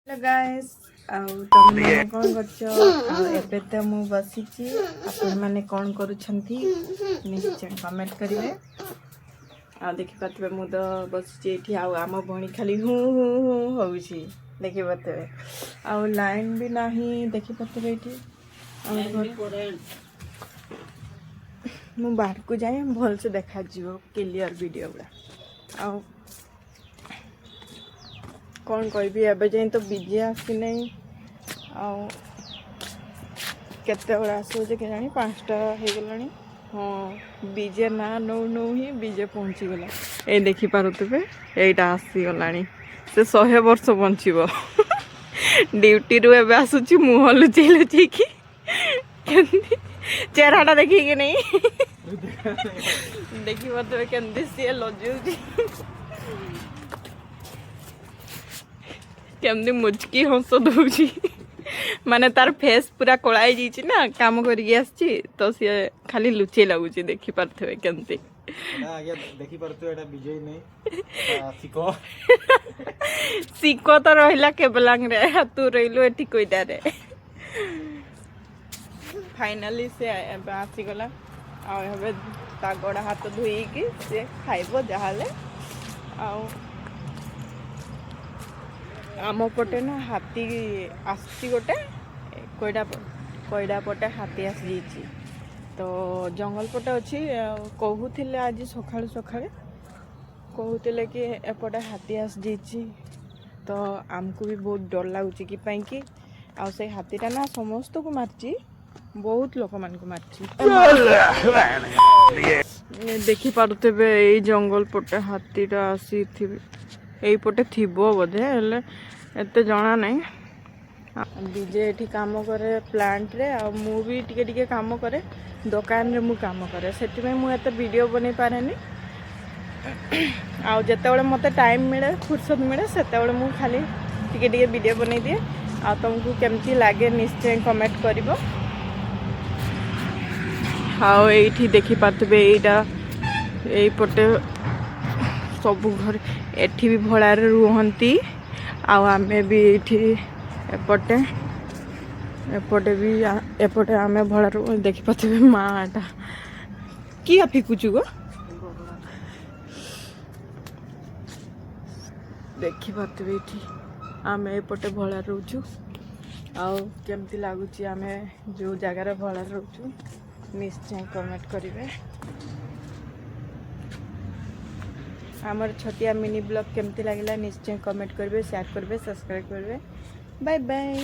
Hello guys तुम मैंने कौन करते तो मु बसी आपण मैंने कौन करुछंती निश्चय कमेंट करेंगे आ देखि पातबे मु तो बसी एठी आम भणी खाली हूँ हूँ हूँ होउछि देखि पातबे आ लाइन भी नहीं देखि पातबे एठी मु बाहर को जाए भल से देखा जीवो क्लियर वीडियो गुड़ा आ कौन कहबी एबे जाए तो बिजी आसी नहीं आते आसूचे के जानी 5टा हो गला हाँ बीजे ना नौ नौ ही बीजे पहुँची गला ये देखी पारुवे यहीटा आसीगला से 100 वर्ष बंचब ड्यूटी रू एबे आसुची मुह लुचै लुचै कि चेहराटा देखिए नहीं देखी पारे केमती सी लजुची केमती मुचकी हंस दूची माने तार फेस पूरा कोलाई जाइए ना काम करके आसी तो सी खाली लुचे लगुच देखी पारे केमती देखी पारे विजय नहीं सिको सिको तो रहा केबलांग रे तू रही एटी कोईटा रे फाइनाली से आसीगला आबे ता गोड़ा हाथ धोईकी से खाइब जहाले आम पटे ना हाथी आसी गोटे कोईडा पटे हाथी आसी तो जंगल पटे अच्छी कहूले आज सकाळु सकाळे कहूले कि एपटे हाथी आसी तो आमको भी बहुत डर लगुच कि आ से हाथीटा ना समस्त को मारची बहुत लोक मान को मारची देखी पारुथे ये जंगल पटे हाथीटा आसी यही पटे थी बोधे एते जना नहीं विजय एठी काम करे प्लांट रे आ मु भी टिके टिके काम करे दुकान रे मु काम करे सेति में मु एते वीडियो बनै पारेनी आ जते मते टाइम मिले फुर्सत मिले सेते मु खाली टिके टिके वीडियो बनै दिए आ तुमको केमती लागे निश्चय कमेंट करिवो हाउ एठी देखि पातबे एटा एई पटे सब घर एठी भी भड़ा रुहंती आमे भी ये एपटे एपटे भी एपटे आमे भड़ा रू देखी पाते माटा कि फिकुचु गो देखी पाते ये आमे एपटे भड़ा रोचु आमती लगुच आमे जो जगार भड़ा रोचु निश्चय कमेंट करेंगे आमर छोटिया मिनी ब्लॉग केमती लगे निश्चय कमेंट करेंगे शेयर करेंगे सब्सक्राइब करेंगे बाय बाय।